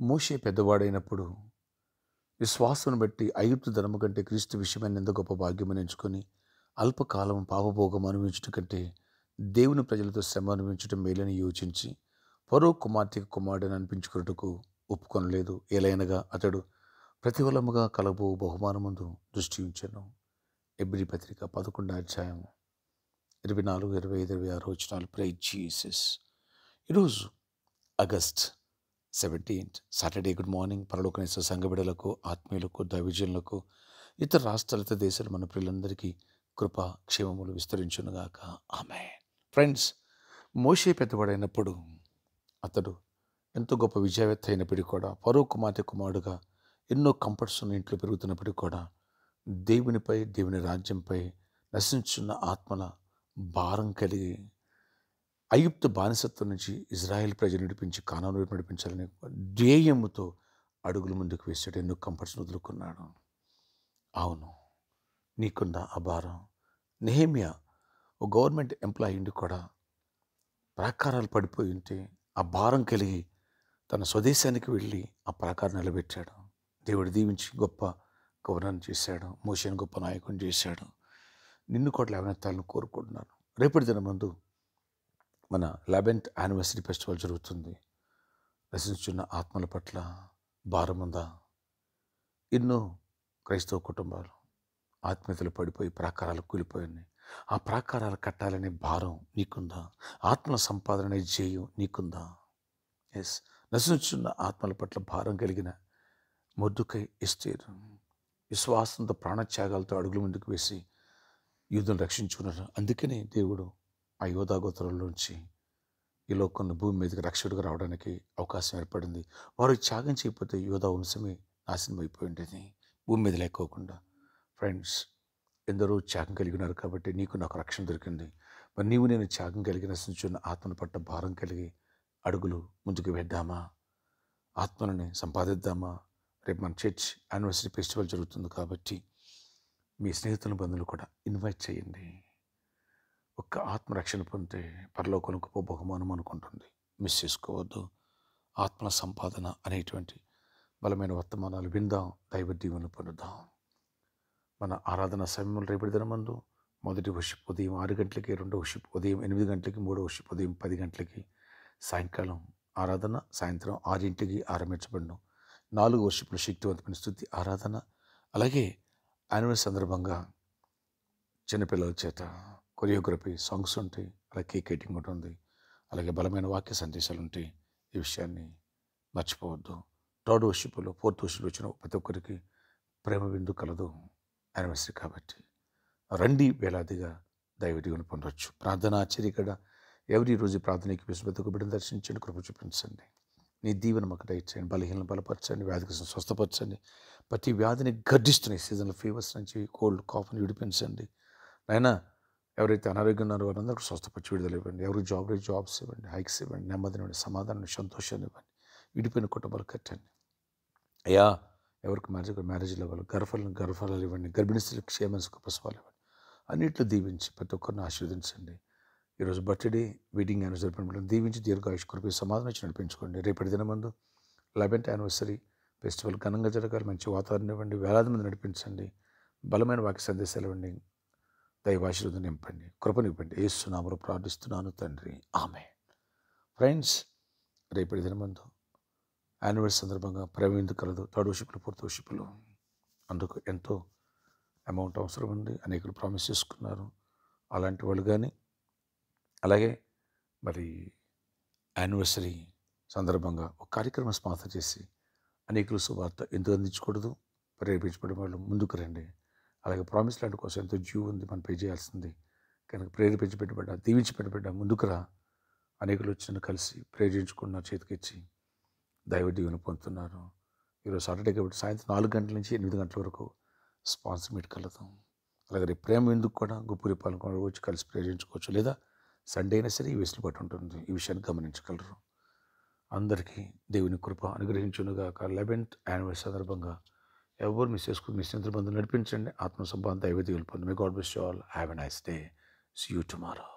మోషే పెద్దవాడైనప్పుడు విశ్వాసం బట్టి ఐగుప్తు ధనము కంటే క్రీస్తు విషయమైన ఎంత గొప్ప భాగ్యమని ఎంచుకొని అల్పకాలం పాపభోగం అనుభవించడం కంటే దేవుని ప్రజలతో శ్రమ అనుభవించడం మేలని యోచించి ఫరో కుమార్తెకు కుమారుడని అనిపించుకున్నట్టుకు ఒప్పుకొనలేదు. ఏలైనగా అతడు ప్రతిఫలముగా కలబో బహుమానం ముందు దృష్టి ఉంచాను. ఎబ్రీ పత్రిక 11 అధ్యాయం 24, 25, 26 వచనాలు. Praise Jesus. ఈరోజు ఆగస్ట్ 17 సాటర్డే. Good morning. పరలోకనేశ్వర సంఘ బిడ్డలకు, ఆత్మీయులకు, దైవజనులకు, ఇతర రాష్ట్రాల, ఇతర దేశాలు మన పిల్లలందరికీ కృప క్షేమములు విస్తరించునుగాక. ఆమేన్. ఫ్రెండ్స్, మోషే పెద్దవాడైనప్పుడు అతడు ఎంతో గొప్ప విజయవేత్త అయినప్పటికీ కూడా, ఫరో కుమార్తె కుమారుడుగా ఎన్నో కంఫర్ట్స్ ఉన్న ఇంట్లో పెరుగుతున్నప్పటికీ కూడా దేవునిపై, దేవుని రాజ్యంపై నశించున్న ఆత్మల భారం కలిగి ఐగుప్తు బానిసత్వం నుంచి ఇజ్రాయెల్ ప్రజలు నడిపించి కానాను వైపు నడిపించాలని ధ్యేయముతో అడుగులు ముందుకు వేసాడు. ఎన్నో కంఫర్ట్స్ వదులుకున్నాడు. అవును, నీకుందా ఆ భారం? నెహెమ్యా ఓ గవర్నమెంట్ ఎంప్లాయీ ఉండి కూడా ప్రాకారాలు పడిపోయి ఉంటే ఆ భారం కలిగి తన స్వదేశానికి వెళ్ళి ఆ ప్రాకారం నిలబెట్టాడు. దేవుడు దీవించి గొప్ప గవర్నర్ చేశాడు. మోషేను గొప్ప నాయకుని చేశాడు. నిన్ను కూడా లేవనెత్తాలని కోరుకుంటున్నాను. రేపటి దినం ముందు మన 11th యానివర్సరీ ఫెస్టివల్ జరుగుతుంది. నశించున్న ఆత్మల పట్ల భారం ఉందా? ఎన్నో క్రైస్తవ కుటుంబాలు ఆత్మీయతలు పడిపోయి ప్రాకారాలు కూలిపోయాయి. ఆ ప్రాకారాలు కట్టాలనే భారం నీకుందా? ఆత్మల సంపాదన అనే ధ్యేయం నీకుందా? ఎస్. నశించున్న ఆత్మల పట్ల భారం కలిగిన మొర్దెకై, ఎస్తేర్ విశ్వాసంతో ప్రాణత్యాగాలతో అడుగులు ముందుకు వేసి యూదులను రక్షించుకున్నారు. అందుకనే దేవుడు ఆ యోధా గోత్రంలోంచి ఈ లోకంలో భూమి మీదకి రక్షకుడిగా రావడానికి అవకాశం ఏర్పడింది. వారు త్యాగం చేయకపోతే యోధా వంశమే నాశనం అయిపోయి ఉండేది, భూమి మీద లేకోకుండా. ఫ్రెండ్స్, ఎందరో త్యాగం కలిగి ఉన్నారు కాబట్టి నీకు నాకు రక్షణ దొరికింది. మరి నీవు నేను త్యాగం కలిగి నశించున్న ఆత్మల పట్ల భారం కలిగి అడుగులు ముందుకు వేద్దామా? ఆత్మలని సంపాదిద్దామా? రేపు మన చర్చ్ యానివర్సరీ ఫెస్టివల్ జరుగుతుంది కాబట్టి మీ స్నేహితుల బంధువులు కూడా ఇన్వైట్ చేయండి. ఒక్క ఆత్మరక్షణ పొందితే పరలోకంలో గొప్ప బహుమానం అనుకుంటుంది. మిస్ చేసుకోవద్దు. ఆత్మల సంపాదన అనేటువంటి బలమైన వర్తమానాలు విందాం, దైవ దీవెనలు పొందుదాం. మన ఆరాధన సమయంలో రేపటి దినమందు మొదటి వర్షిప్ ఉదయం 6 గంటలకి, రెండో వర్షిప్ ఉదయం 8 గంటలకి, మూడో వర్షిప్ ఉదయం 10 గంటలకి, సాయంకాలం ఆరాధన సాయంత్రం 6ంటికి ఆరంభించబడను. 4 వర్షిప్లు శక్తివంతమైన స్తుతి ఆరాధన. అలాగే యానివర్సరీ సందర్భంగా చిన్నపిల్లల చేత కొరియోగ్రఫీ సాంగ్స్ ఉంటాయి. అలాగే కేక్ కటింగ్ ఉంటుంది. అలాగే బలమైన వాక్య సందేశాలు ఉంటాయి. ఈ విషయాన్ని మర్చిపోవద్దు. 3rd వర్షిప్లో 4th వర్షిప్ వచ్చిన ప్రతి ఒక్కరికి ప్రేమ విందు కలదు యానివర్సరీ కాబట్టి రండి, వేలాదిగా దైవ దీవెన పొందవచ్చు. ప్రార్థన ఆశ్చర్యకడ ఎవరి రోజు ప్రార్థనకి విశ్వతకు బిడ్డను దర్శించండి, కృప చూపించండి. నీ దీవెన మాకు దయచేయండి. బలహీనను బలపరచండి, వ్యాధికి స్వస్థపరచండి. ప్రతి వ్యాధిని గర్జిస్తున్నాయి. సీజనల్ ఫీవర్స్ నుంచి, కోల్డ్ కాఫ్ని విడిపించండి. నాయనా, ఎవరైతే అనారోగ్యం ఉన్నారో వారందరూ స్వస్థపరిచి విడుదల ఇవ్వండి. ఎవరికి జాబ్స్ ఇవ్వండి, హైక్స్ ఇవ్వండి, నెమ్మదిని ఇవ్వండి, సమాధానాన్ని, సంతోషాన్ని ఇవ్వండి. విడిపోయిన కుటుంబాలు కట్టండి అయ్యా. ఎవరికి మ్యారేజ్లు ఇవ్వాలి, గర్భఫలాలు ఇవ్వండి, గర్భిణీ స్త్రీలకు క్షేమ ప్రసవాలు ఇవ్వండి. అన్నింటిలో దీవించి ప్రతి ఒక్కరిని ఆశీర్వదించండి. ఈరోజు బర్త్డే, వెడ్డింగ్ యానివర్సరీ దీవించి దీర్ఘాయుష్ కృప సమాధానం ఇచ్చి నడిపించుకోండి. రేపటి దినమందు 11th యానివర్సరీ ఫెస్టివల్ ఘనంగా జరగాలి. మంచి వాతావరణం ఇవ్వండి, వేలాది మంది నడిపించండి. బలమైన వాక్య సందేశాలు ఇవ్వండి, దైవాశీర్వాదం నింపండి, కృపనివ్వండి. యేసు నామములో ప్రార్థిస్తున్నాను తండ్రి, ఆమేన్. ఫ్రెండ్స్, రేపటి దినమందు యానివర్సరీ సందర్భంగా ప్రేమ కలదు. 3rd వర్షిప్లు, 4th వర్షిప్లు అందుకు ఎంతో అమౌంట్ అవసరం ఉంది. అనేకులు ప్రామిస్ చేసుకున్నారు. అలాంటి వాళ్ళు కానీ, అలాగే మరి యానివర్సరీ సందర్భంగా ఒక కార్యక్రమం స్పాన్సర్ చేసి అనేకులు సువార్త ఎందుకు అందించకూడదు? ప్రేరేపించబడిన వాళ్ళు ముందుకు రండి. అలాగే ప్రామిస్ ల్యాండ్ కోసం ఎంతో డ్యూ ఉంది, మనం పే చేయాల్సింది. కనుక ప్రేరేపించబడ్డ, దీవించి పెట్టబడ్డ ముందుకు రా. అనేకులు వచ్చిన కలిసి ప్రేరేపించుకున్న చేతికిచ్చి దైవ దీవెన పొందుతున్నారు. ఈరోజు సాటర్డే కాబట్టి సాయంత్రం 4 గంటల నుంచి 8 గంటల వరకు స్పాన్సర్ మీట్ కలదు. అలాగే రేపు ప్రేమ ఎందుకు కూడా గుప్పూరి పాలన వచ్చి కలిసి ప్రేరేపించుకోవచ్చు. లేదా సండే అయినా సరే ఈ వెసులుబాటు ఉంటుంది. ఈ విషయాన్ని గమనించగలరు. అందరికీ దేవుని కృప అనుగ్రహించునుగాక. 11th యానివర్సరీ సందర్భంగా ఎవరు మిస్ చేసుకుని మీ స్నేహితుల బంధువులు నడిపించండి. ఆత్మ సంపాదన దైవ దీవెనలు పొంది. May God bless you all. Have a nice day. See you tomorrow.